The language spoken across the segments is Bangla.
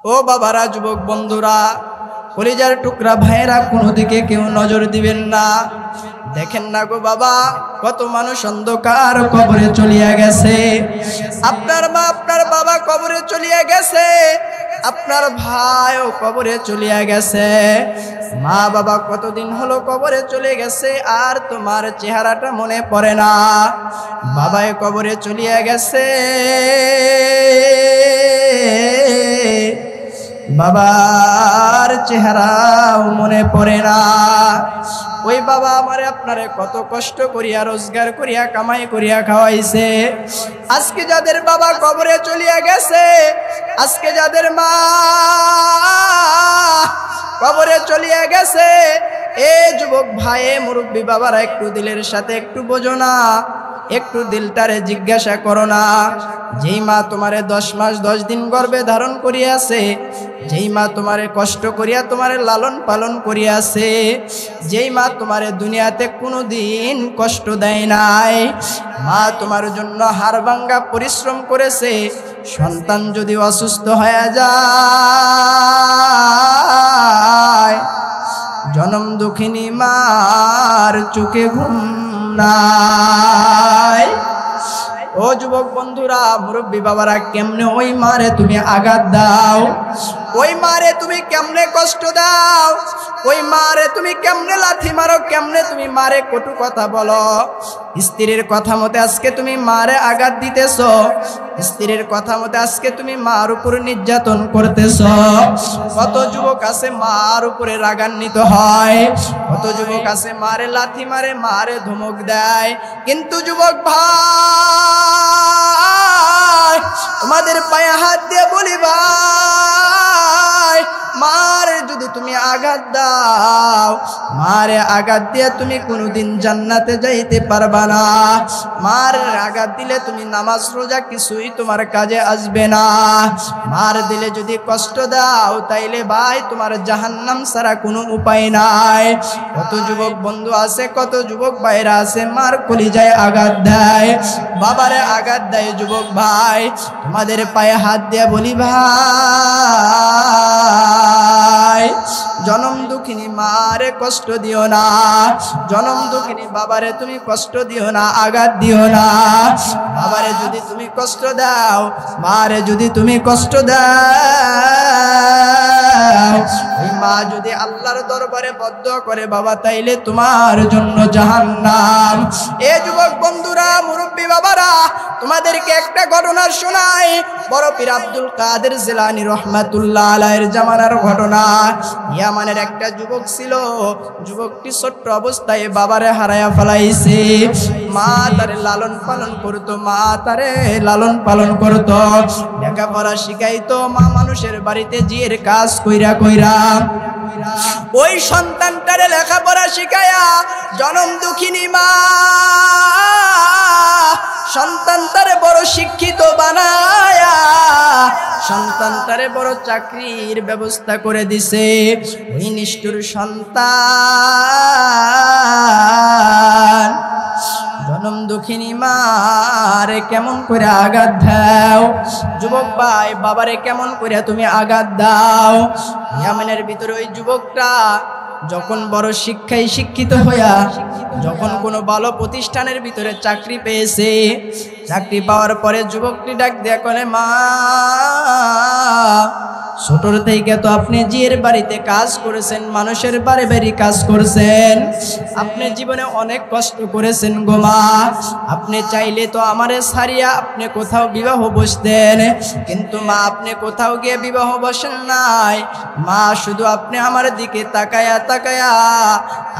ও বাবারা, যুবক বন্ধুরা, কলিজার টুকরা ভাইয়েরা, কোনো দিকে কেউ নজর দিবেন না। দেখেন না গো বাবা, কত মানুষ অন্ধকার কবরে চলিয়া গেছে। আপনার মা আপনার বাবা কবরে চলিয়া গেছে, আপনার ভাইও কবরে চলিয়া গেছে। মা বাবা কতদিন হলো কবরে চলে গেছে, আর তোমার চেহারাটা মনে পড়ে না। বাবাই কবরে চলিয়া গেছে, বাবার চেহারাও মনে পড়ে না। ওই বাবা আমারে আপনারে কত কষ্ট করিয়া রোজগার করিয়া কামাই করিয়া খাওয়াইছে। আজকে যাদের বাবা কবরে চলিয়া গেছে, আজকে যাদের মা কবরে চলিয়া গেছে, এ যুবক ভাই, মুরব্বী বাবারা, একটু দিলের সাথে একটু বোঝো না, একটু দিলটারে জিজ্ঞাসা করো না। যেই মা তোমারে 10 মাস 10 দিন গর্ভে ধারণ করিয়াছে, যেই মা তোমারে কষ্ট করিয়া তোমারে লালন পালন করিয়াছে, যেই মা তোমারে দুনিয়াতে কোনো দিন কষ্ট দেয় নাই, মা তোমার জন্য হাড়ভাঙ্গা পরিশ্রম করেছে। সন্তান যদি অসুস্থ হয়ে যায়, জনম দুঃখিনী মার চোখে ঘুম নাই। ও যুবক বন্ধুরা, মুরব্বী বাবারা, কেমনে ওই মারে তুমি আঘাত দাও, ওই মারে তুমি কেমনে কষ্ট দাও, ওই মারে তুমি কেমনে লাথি মারো, কেমনে তুমি মারে কটু কথা বলো। স্ত্রীর কথা মতে আজকে তুমি মারে আঘাত দিতেছ, স্ত্রীর কথা মতে আজকে তুমি মার উপর নির্যাতন করতেছ। কত যুবক আছে মার উপরে রাগান্বিত হয়, কত যুবক আছে মারে লাথি মারে, মারে ধমক দেয়। কিন্তু যুবক ভাই, তোমাদের পায়ে হাত দিয়ে বলি ভাই, মারে যদি তুমি আঘাত দাও, মারে আঘাত দিয়ে তুমি কোনোদিন জান্নাতে যাইতে পারবা না। মার আঘাত দিলে তুমি নামাজ রোজা কিছুই তোমার কাজে আসবে না। মার দিলে যদি কষ্ট দাও, তাইলে ভাই তোমার জাহান্নাম ছাড়া কোনো উপায় নাই। কত যুবক বন্ধু আছে, কত যুবক ভাইরা আছে, মার কলিজায় আঘাত দেয়, বাবারে আঘাত দেয়। যুবক ভাই, তোমাদের পায়ে হাত দিয়ে বলি ভাই, জনম দুঃখিনী মারে কষ্ট দিও না, জনম দুঃখিনী বাবারে তুমি কষ্ট দিও না, আঘাত দিও না। বাবারে যদি তুমি কষ্ট দাও, মারে যদি তুমি কষ্ট দাও, ওই মা যদি আল্লাহর দরবারে বদ্ধ করে বাবা, তাইলে তোমার জন্য জাহান্নাম। এ যুবক বন্ধুরা, মুরব্বী বাবারা, তোমাদেরকে একটা ঘটনা শোনাই। বড় পীর আব্দুল কাদের জিলানী রহমাতুল্লাহ আলাইহির জামানার ঘটনা। ইয়ামানের একটা যুবক ছিল, যুবকটি ছোট্ট অবস্থায় বাবারে হারায়া ফেলাইছে। মা তারে লালন পালন করতো, মা তারে লালন পালন করতো, লেখাপড়া শিখাইতো। মা মানুষের বাড়িতে জিয়ের কাজ কইরা কইরা ওই সন্তানটারে লেখাপড়া শিখায়া, জনম দুঃখিনী মা সন্তানটারে বড় শিক্ষিত বানায়া, সন্তানটারে বড় চাকরির ব্যবস্থা করে দিছে। ওই নিষ্ঠুর সন্তান জনম দুঃখিনী মারে কেমন করে আঘাত দাও। যুবক ভাই, বাবারে কেমন করে তুমি আঘাত দাও। ইয়ামানের ভিতরে ওই যুবকটা যখন বড় শিক্ষায় শিক্ষিত হইয়া, যখন কোনো ভালো প্রতিষ্ঠানের ভিতরে চাকরি পেয়েছে, চাকরি পাওয়ার পরে যুবকটি ডাক দিয়া করে, মা, ছোটর থেকে তো আপনি জিয়ের বাড়িতে কাজ করেছেন, মানুষের বাড়ি বাড়ি কাজ করেছেন, আপনি জীবনে অনেক কষ্ট করেছেন গো মা। আপনি চাইলে তো আমারে ছাড়িয়া আপনি কোথাও বিবাহ বসতেন, কিন্তু মা আপনি কোথাও গিয়ে বিবাহ বসেন নাই। মা, শুধু আপনি আমার দিকে তাকায়া তাকায়া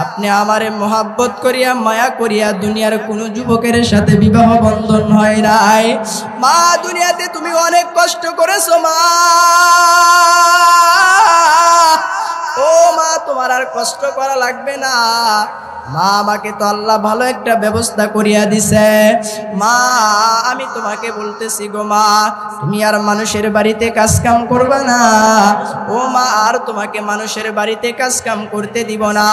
আপনি আমারে মোহাব্বত করিয়া মায়া করিয়া দুনিয়ার কোনো যুবকের সাথে বিবাহ বন্ধন হয় নাই। মা, দুনিয়াতে তুমি অনেক কষ্ট করেছো মা। ও মা, তোমার আর কষ্ট করা লাগবে না। মা আমাকে তো আল্লাহ ভালো একটা ব্যবস্থা করিয়া দিছে। মা আমি তোমাকে বলতেছি গো মা, তুমি আর মানুষের বাড়িতে কাজ কাম করবে না। ও মা, আর তোমাকে মানুষের বাড়িতে কাজ কাম করতে দিব না।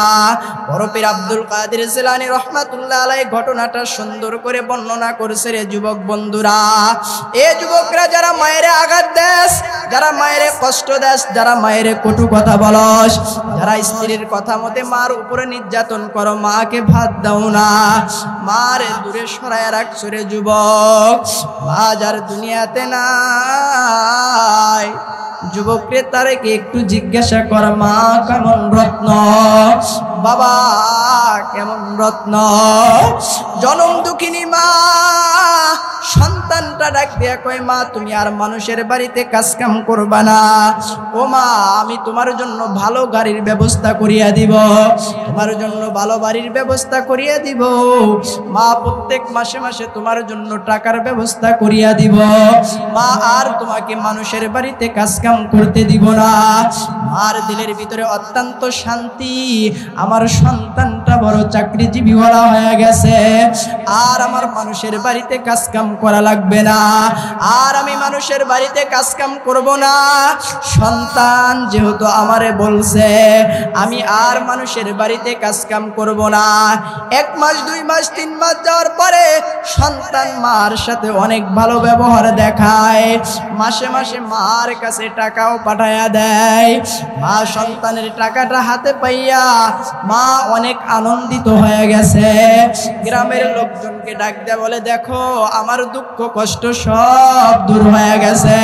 বড় পীর আব্দুল কাদের জিলানী রহমাতুল্লাহ আলাইহি ঘটনাটা সুন্দর করে বর্ণনা করেছে রে যুবক বন্ধুরা। এ যুবকরা যারা মায়ের আঘাত দেস, যারা মায়ের কষ্ট দেস, যারা মায়ের কটু কথা বলস, যারা স্ত্রীর কথা মতে মার উপরে নির্যাতন করো, মাকে ভাত দাও না, মারে দূরে সরায় রাখছো রে যুবক। মা যার দুনিয়াতে নাই, যুবকরে তারেকে একটু জিজ্ঞাসা কর, মা কেমন রত্ন, বাবা কেমন রত্ন। জনম দুঃখিনী মা সন্তানটা ডাক দিয়া কয়, মা তুমি আর মানুষের বাড়িতে কাজ কাম করবা না। ও মা, আমি তোমার জন্য ভালো গাড়ির ব্যবস্থা করিয়া দিব, তোমার জন্য ভালো বাড়ির ব্যবস্থা করিয়া দিব। মা প্রত্যেক মাসে মাসে তোমার জন্য টাকার ব্যবস্থা করিয়া দিব। মা আর তোমাকে মানুষের বাড়িতে কাজ কাম করতে দিব না। মার দিলের ভিতরে অত্যন্ত শান্তি, আমার সন্তানটা বড় চাকরিজীবীওয়ালা হয়ে গেছে, আর আমার মানুষের বাড়িতে কাজ কাম করা লাগবে না, আর আমি মানুষের বাড়িতে কাজ কাম করব না। সন্তান যেহেতু আমারে বলছে আমি আর মানুষের বাড়িতে কাজ কাম করব না। 1 মাস 2 মাস 3 মাস যাওয়ার পরে সন্তান মার সাথে অনেক ভালো ব্যবহার দেখায়, মাসে মাসে মার কাছে টাকাও পাঠায়া দেয়। মা সন্তানের টাকাটা হাতে পাইয়া মা অনেক আনন্দিত হয়ে গেছে। গ্রামের লোকজনকে ডাক দেয়া বলে, দেখো আমার দুঃখ কষ্ট সব দূর হয়ে গেছে,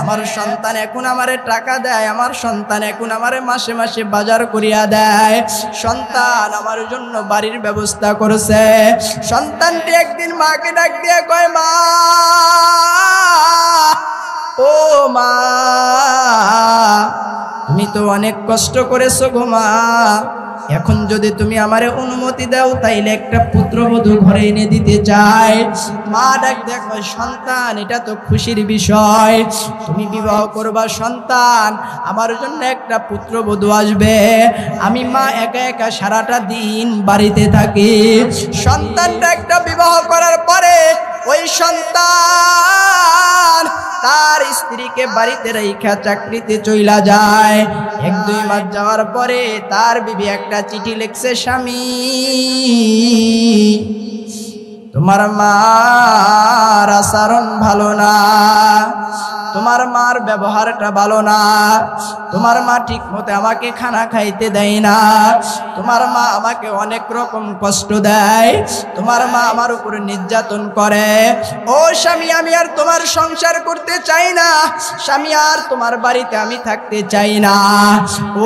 আমার সন্তান এখন আমারে টাকা দেয়, আমার সন্তান এখন আমারে মাসে মাসে বাজার করিয়া দেয়, সন্তান আমার জন্য বাড়ির ব্যবস্থা করেছে। সন্তানটি একদিন মাকে ডাক দিয়ে কয়, মা ও মা, তুমি তো অনেক কষ্ট করেছো গো মা, এখন যদি তুমি আমারে অনুমতি দাও তাইলে একটা পুত্রবধূ ঘরে এনে দিতে চাই। মা ডাক দেখো, সন্তান এটা তো খুশির বিষয়, তুমি বিবাহ করবা সন্তান, আমার জন্য একটা পুত্রবধূ আসবে। আমি মা একা একা সারাটা দিন বাড়িতে থাকি। সন্তানটা একটা বিবাহ করার পরে ওই সন্তান তার স্ত্রীকে বাড়িতে রেখা চাকরিতে চইলা যায়। 1-2 মাস যাওয়ার পরে তার বিবি একটা চিঠি লিখছে, স্বামী তোমার মার আচরণ ভালো না, তোমার মার ব্যবহারটা ভালো না, তোমার মা ঠিক মতো আমাকে খানা খাইতে দেয় না, তোমার মা আমাকে অনেক রকম কষ্ট দেয়, তোমার মা আমার উপরে নির্যাতন করে। ও স্বামী, আমি আর তোমার সংসার করতে চাই না, স্বামী আর তোমার বাড়িতে আমি থাকতে চাই না।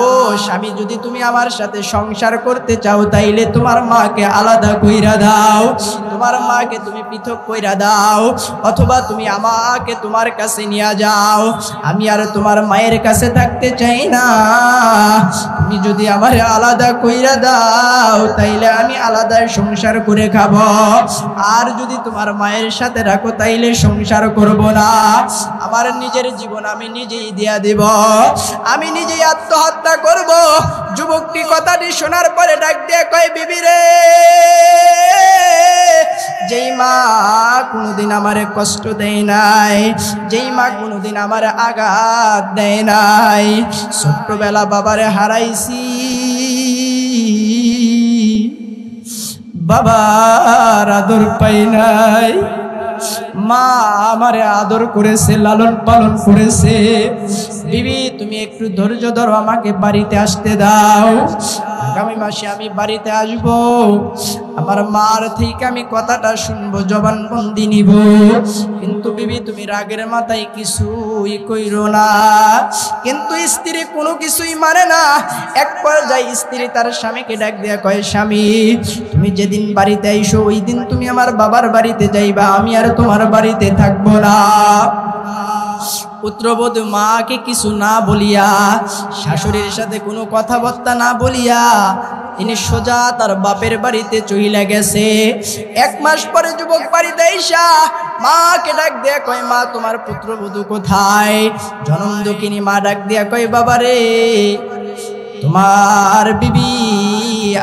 ও স্বামী, যদি তুমি আমার সাথে সংসার করতে চাও তাইলে তোমার মাকে আলাদা কইরা দাও, তোমার মাকে তুমি পৃথক কইরা দাও, অথবা তুমি আমাকে তোমার কাছে নিয়ে যাও, আমি আর তোমার মায়ের কাছে থাকতে চাই না। তুমি যদি আমার আলাদা কইরা দাও তাইলে আমি আলাদা সংসার করে খাব, আর যদি তোমার মায়ের সাথে রাখো তাইলে সংসার করব না, আমার নিজের জীবন আমি নিজেই দিয়া দেব, আমি নিজেই আত্মহত্যা করব। যুবকটি কথাটি শোনার পরে ডাক দিয়ে কয়, বিবি রে, যেই মা কোনোদিন আমারে কষ্ট দেয় নাই, যেই মা কোনোদিন আমার আঘাত দেয় নাই, ছোট্টবেলা বাবারে হারাইছি, বাবার আদর পাই নাই, মা আমারে আদর করেছে, লালন পালন করেছে। বিবি তুমি একটু ধৈর্য ধরো, আমাকে বাড়িতে আসতে দাও, আগামী মাসে আমি বাড়িতে আসব, আমার মার থেকে আমি কথাটা শুনবো, জবানবন্দি নিব। কিন্তু বিবি তুমি রাগের মাথায় কিছুই কইরো না। কিন্তু স্ত্রী কোনো কিছুই মানে না। এক পর্যায়ে স্ত্রী তার স্বামীকে ডাক দিয়া কয়, স্বামী তুমি যেদিন বাড়িতে আইসো ওই দিন তুমি আমার বাবার বাড়িতে যাইবা, আমি আর তোমার বাড়িতে থাকবো না। পুত্রবধূ মাকে কিছু না বলিয়া, শাশুড়ির সাথে কোনো কথাবার্তা না বলিয়া তিনি সোজা তার বাপের বাড়িতে চইলা গেছে। 1 মাস পরে যুবক বাড়িতে আইসা মাকে ডাক দিয়া কয়, মা তোমার পুত্রবধূ কোথায়? জনম দুঃখিনী মা ডাক দিয়া কয়, বাবা রে, তোমার বিবি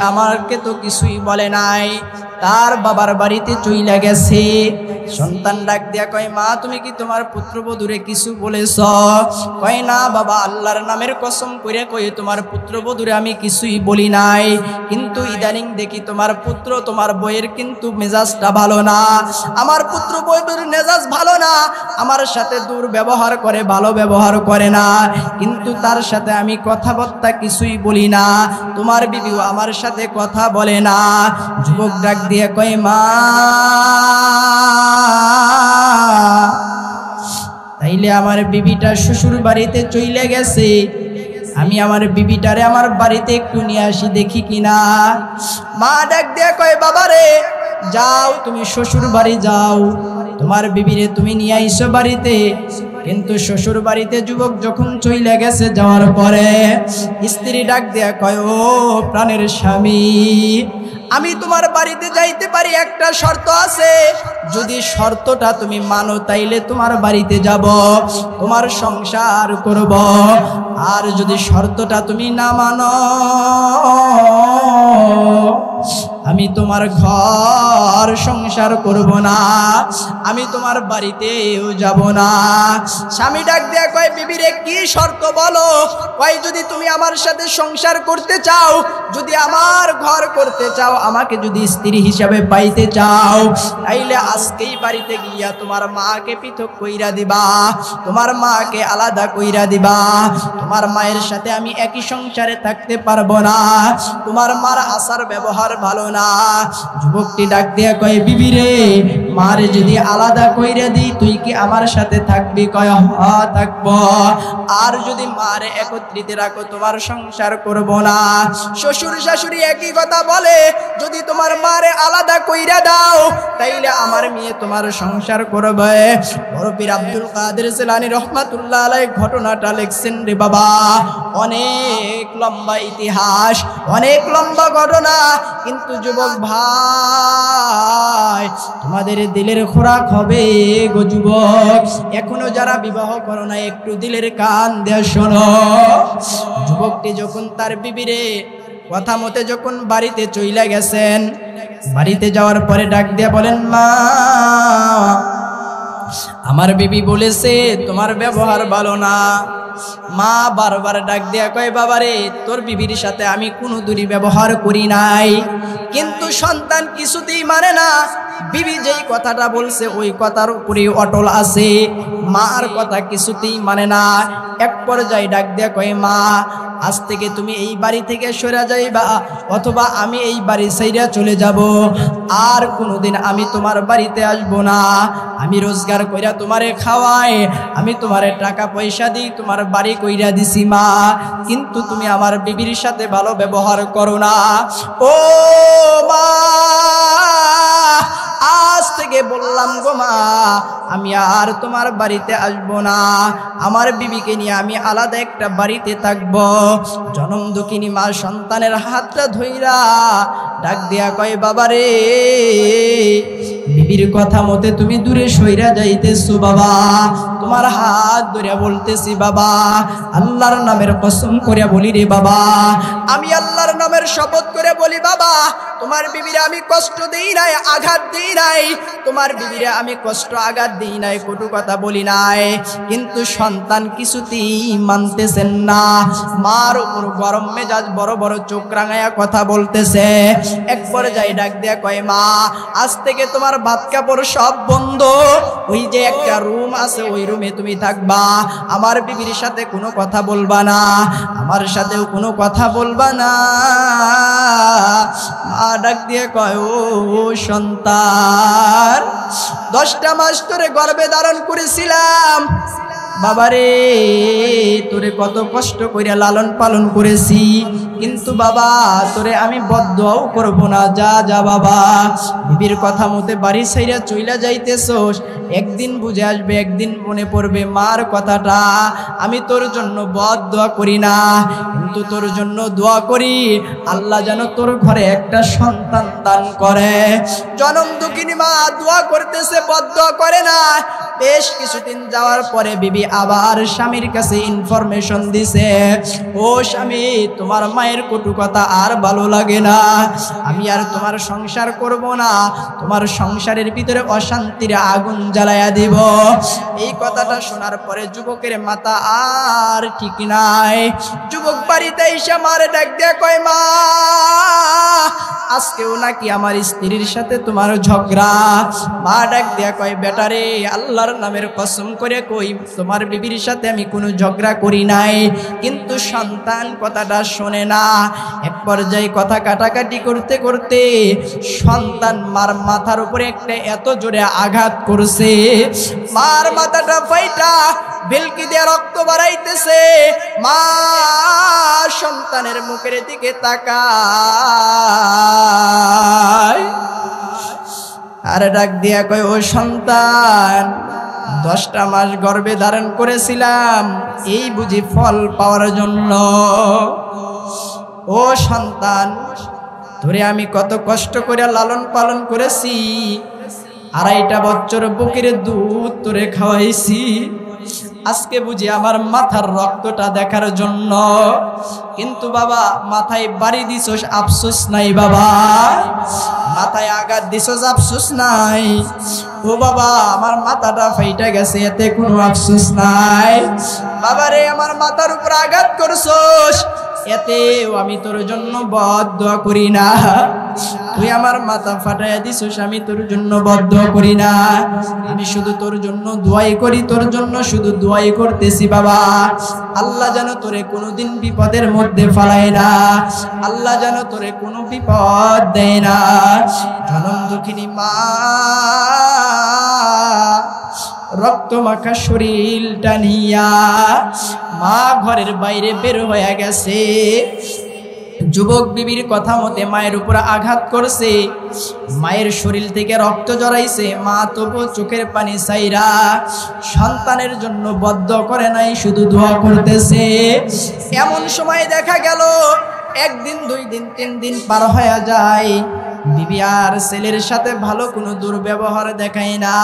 আমাকে তো কিছুই বলে নাই, তার বাবার বাড়িতে চইলা গেছে। সন্তান ডাক দিয়া কয়, মা তুমি কি তোমার পুত্রবধূরে কিছু বলেছ? কয় না বাবা, আল্লাহর নামের কসম করে কই তোমার পুত্রবধূরে আমি কিছুই বলি নাই, কিন্তু ইদানিং দেখি তোমার পুত্র তোমার বইয়ের কিন্তু মেজাজটা ভালো না, আমার পুত্র বইয়ের মেজাজ ভালো না, আমার সাথে দুর্ব্যবহার করে, ভালো ব্যবহার করে না, কিন্তু তার সাথে আমি কথাবার্তা কিছুই বলি না, তোমার বিবিও আমার সাথে কথা বলে না। যুবক ডাক দিয়ে কয়, মা তাইলে আমার বিবিটা শ্বশুর বাড়িতে চইলে গেছে, আমি আমার বিবিটারে আমার বাড়িতে একটু নিয়ে আসি দেখি কিনা। মা ডাক দিয়ে কয়, বাবারে যাও তুমি শ্বশুর বাড়ি যাও, তোমার বিবিরে তুমি নিয়ে আইসো বাড়িতে। কিন্তু শ্বশুর বাড়িতে যুবক যখন চইলে গেছে, যাওয়ার পরে স্ত্রী ডাক দিয়া কয়, ও প্রাণের স্বামী, আমি তোমার বাড়িতে যাইতে পারি, একটা শর্ত আছে, যদি শর্তটা তুমি মানো তাইলে তোমার বাড়িতে যাব, তোমার সংসার করব, আর যদি শর্তটা তুমি না মানো আমি তোমার ঘর সংসার করব না, আমি তোমার বাড়িতেও যাব না। স্বামী ডাক দেয়া কয়, বিবিরে কি শর্ত বলো? কয়, যদি তুমি আমার সাথে সংসার করতে চাও, যদি আমার ঘর করতে চাও, আমাকে যদি স্ত্রী হিসাবে পাইতে চাও, তাইলে আজকেই বাড়িতে গিয়া তোমার মাকে পৃথক কইরা দিবা, তোমার মাকে আলাদা কইরা দিবা, তোমার মায়ের সাথে আমি একই সংসারে থাকতে পারবো না, তোমার মার আচার ব্যবহার ভালো না। যুবকটি ডাক দিয়া কয়, বিবি রে, মারে যদি আলাদা কইরা দিই তুই কি আমার সাথে থাকবি? কয়, হ্যাঁ থাকবো। আর যদি মারে একত্রিত রাখো তোমার সংসার করব না। শ্বশুর শাশুড়ি একই কথা বলে, যদি তোমার মারে আলাদা কইরা দাও তাইলে আমার মেয়ে তোমার সংসার করবে। বড় পীর আব্দুল কাদের জিলানী রহমাতুল্লাহ আলাইহি ঘটনাটা লিখছেন রে বাবা, অনেক লম্বা ইতিহাস, অনেক লম্বা ঘটনা, কিন্তু যুবক ভাই তোমাদের দিলের খোরাক হবে গো যুবক, এখনো যারা বিবাহ করো না একটু দিলের কান দিয়ে শোনো। যুবকটি যখন তার বিবিরে কথা মতে যখন বাড়িতে চইলা গেছেন, বাড়িতে যাওয়ার পরে ডাক দিয়া বলেন, মা আমার বিবি বলেছে তোমার ব্যবহার ভালো না। মা বারবার ডাক দিয়া কয়, বাবারে তোর বিবির সাথে আমি কোনো দুর্ব্যবহার করি নাই, কিন্তু সন্তান কিছুতেই মানে না, বিবি যেই কথাটা বলছে ওই কথার উপরে অটল আছে, মার কথা কিছুতেই মানে না। এক পর্যায়ে ডাক দিয়া কয়, মা আজ থেকে তুমি এই বাড়ি থেকে সরে যাইবা, অথবা আমি এই বাড়ি ছাইরা চলে যাব, আর কোনোদিন আমি তোমার বাড়িতে আসব না। আমি রোজগার কইরা তোমারে খাওয়াই, আমি তোমারে টাকা পয়সা দিই, তোমার বাড়ি কইরা দিছি মা, কিন্তু তুমি আমার বিবির সাথে ভালো ব্যবহার করো না। ও মা, আজ থেকে বললাম গো মা, আমি আর তোমার বাড়িতে আসবো না, আমার বিবিকে নিয়ে আমি আলাদা একটা বাড়িতে থাকবো। জনম দুঃখিনী মা সন্তানের হাতটা ধইরা ডাক দিয়া কয়, বাবারে বিবির কথা মতে তুমি দূরে সইরা যাইতেছো বাবা, তোমার হাত ধরে বলতেছি বাবা, আল্লাহর নামের কসম করে বলি রে বাবা, আমি আল্লাহর নামের শপথ করে বলি বাবা, তোমার বিবিরে আমি কষ্ট দেই নাই, আঘাত দেই নাই, তোমার বিবিরে আমি কষ্ট আঘাত দেই নাই, কটু কথা বলি নাই, কিন্তু সন্তান কিছুতেই মানতেছেন না। মার উপর গরম মেজাজ, বড় বড় চোখ রাঙায়া কথা বলতেছে। এক পর্যায়ে ডাক দেয়া কয়, মা আজ থেকে তোমার ভাত কাপড় সব বন্ধ, ওই যে একটা রুম আছে ওই রুমে তুমি থাকবা, আমার বিবির সাথে কোনো কথা বলবা না, আমার সাথেও কোনো কথা বলবা না। মা ডাক দিয়ে কয়, ও সন্তান, 10টা মাস ধরে গর্ভে ধারণ করেছিলাম, বাবারে তোরে কত কষ্ট করে লালন পালন করেছি, কিন্তু বাবা তোরে আমি বদদুয়াও করব না, যা যা বাবা। বিবির কথা মতে বাড়ি ছাইরা চইলা যাইতেছস, একদিন বুঝে আসবে, একদিন মনে পড়বে মার কথাটা। আমি তোর জন্য বদদুয়া করি না, কিন্তু তোর জন্য দোয়া করি আল্লাহ যেন তোর ঘরে একটা সন্তান দান করে। জনম দুঃখিনী মা দোয়া করতেছে, বদদুয়া করে না। বেশ কিছুদিন যাওয়ার পরে বিবি আবার স্বামীর কাছে ইনফরমেশন দিছে, ও স্বামী, তোমার মায়ের কটু কথা আর ভালো লাগে না, আমি আর তোমার সংসার করব না, তোমার সংসারের ভিতরে অশান্তির আগুন জ্বালায়া দিব। এই কথাটা শোনার পরে যুবকের মাথা আর ঠিক নাই। যুবক বাড়িতে এসে মারে ডাক দিয়ে কয়, মা, আজকেও নাকি আমার স্ত্রীর সাথে তোমার ঝগড়া? মা ডাক দিয়া কয়, বেটারে, আল্লাহর নামের কসম করে কই, তোমার বিবির সাথে আমি কোনো ঝগড়া করি নাই। কিন্তু সন্তান কথাটা শোনে না। এক পর্যায়ে কথা কাটাকাটি করতে করতে সন্তান মার মাথার উপরে একটা এত জোরে আঘাত করছে, মার মাথাটা ফাইটা ভেলকি দিয়ে রক্ত বাড়াইতেছে। মা সন্তানের মুখের দিকে তাকায় আর ডাক দিয়া কয়, ও সন্তান, 10টা মাস গর্ভে ধারণ করেছিলাম এই বুঝি ফল পাওয়ার জন্য? ও সন্তান, তোরে আমি কত কষ্ট করে লালন পালন করেছি, 2.5 বছর বুকের দুধ তোরে খাওয়াইছি, আজকে বুঝি আমার মাথার রক্তটা দেখার জন্য? কিন্তু বাবা, মাথায় বাড়ি দিছস, আফসোস নাই বাবা? মাথায় আঘাত দিছস, আফসোস নাই? ও বাবা, আমার মাথাটা ফাইটা গেছে, এতে কোনো আফসোস নাই? বাবারে, আমার মাথার উপর আঘাত করছস, এতেও আমি তোর জন্য বদদোয়া করি না। তুই আমার মাথা ফাটাইয়া দিছস, আমি তোর জন্য বদদোয়া করি না, আমি শুধু তোর জন্য দোয়াই করি, তোর জন্য শুধু দোয়াই করতেছি বাবা। আল্লাহ যেন তোরে কোনোদিন বিপদের মধ্যে ফেলায় না, আল্লাহ যেন তোরে কোনো বিপদ দেয় না। জনম দুঃখিনী মা রক্ত মাখা শরীরটা নিয়া মা ঘরের বাইরে বের হয়ে গেছে। যুবক বিবির কথা মতে মায়ের উপর আঘাত করছে, মায়ের শরীর থেকে রক্ত জড়াইছে, মা তবু চোখের পানি ছাইরা সন্তানের জন্য বদদোয়া করে নাই, শুধু দোয়া করতেছে। এমন সময় দেখা গেল 1 দিন 2 দিন 3 দিন পার হয়ে যায়, বিবি আর ছেলের সাথে ভালো কোনো দুর্ব্যবহার দেখায় না।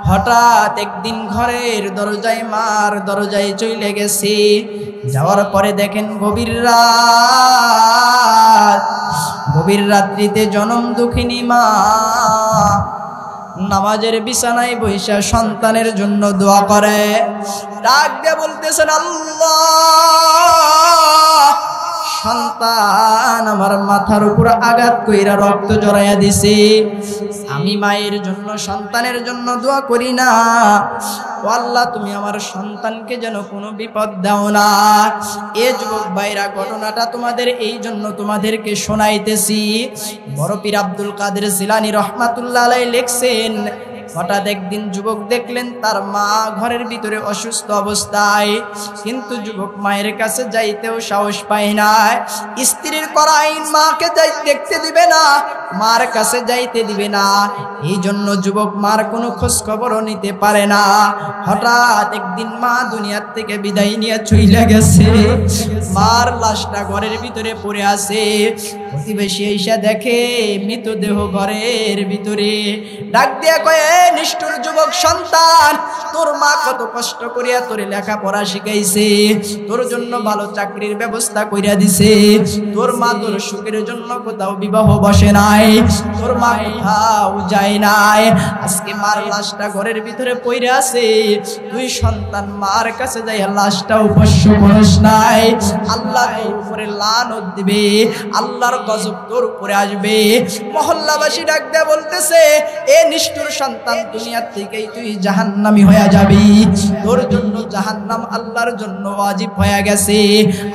হঠাৎ একদিন ঘরের দরজায়, মার দরজায় চলে গেছে। যাওয়ার পরে দেখেন গভীর রাত্রিতে জনম দুঃখিনী মা নামাজের বিছানায় বৈশা সন্তানের জন্য দোয়া করে, ডাক দিয়ে বলতেছেন, আল্লাহ, সন্তান আমার মাথার উপর আঘাত কইরা রক্ত জড়াইয়া দিছে, আমি মায়ের জন্য সন্তানের জন্য দোয়া করি না, ও আল্লাহ, তুমি আমার সন্তানকে যেন কোনো বিপদ দাও না। এ যুবক ভাইরা, ঘটনাটা তোমাদের এই জন্য তোমাদেরকে শোনাইতেছি। বড় পীর আব্দুল কাদের জিলানী রহমাতুল্লাহ আলাইহি লিখছেন, হঠাৎ একদিন যুবক দেখলেন তার মা ঘরের ভিতরে অসুস্থ অবস্থায়, কিন্তু যুবক মায়ের কাছে যাইতেও সাহস পায় না। স্ত্রীর করা আইন মাকে দেখতে দিবে না, মার কাছে যাইতে দিবে না, এই জন্য যুবক মার কোনো খোঁজ খবরও নিতে পারে না। হঠাৎ একদিন মা দুনিয়ার থেকে বিদায় নিয়ে চলে গেছে, মার লাশটা ঘরের ভিতরে পড়ে আছে। প্রতিবেশী এসে দেখে মৃতদেহ ঘরের ভিতরে, ডাক দিয়া কয়ে, নিষ্ঠুর যুবক সন্তান, তোর মা কত কষ্ট করিয়া তোরে লেখাপড়া শিখাইছে, তোর জন্য ভালো চাকরির ব্যবস্থা কইরা দিছে, তোর মা তোর সুখের জন্য কোথাও বিবাহ বসে নাই, তোর মা কোথাও যায় নাই, আজকে মার লাশটা ঘরের ভিতরে পড়ে আছে, তুই সন্তান মার কাছে যাই লাশটা উপস্য করিস নাই, আল্লাহ তোর উপরে লানত দিবে, আল্লাহর গজব তোর উপরে আসবে। মহল্লাবাসী ডাক দেয়া বলতেছে, এ নিষ্ঠুর সন্তান, দুনিয়ার থেকেই তুই জাহান্নামী হয়ে যাবি, তোর জন্য জাহান্নাম আল্লাহর জন্য ওয়াজিব হয়ে গেছে,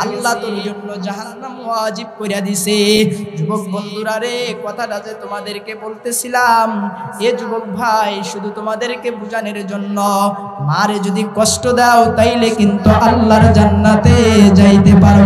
আল্লাহ তোর জন্য জাহান্নাম ওয়াজিব কইরা দিছে। যুবক বন্ধুরা রে, কথাটা যে তোমাদেরকে বলতেছিলাম, এ যুবক ভাই, শুধু তোমাদেরকে বুঝানোর জন্য, মারে যদি কষ্ট দাও তাইলে কিন্তু আল্লাহর জান্নাতে যাইতে পারো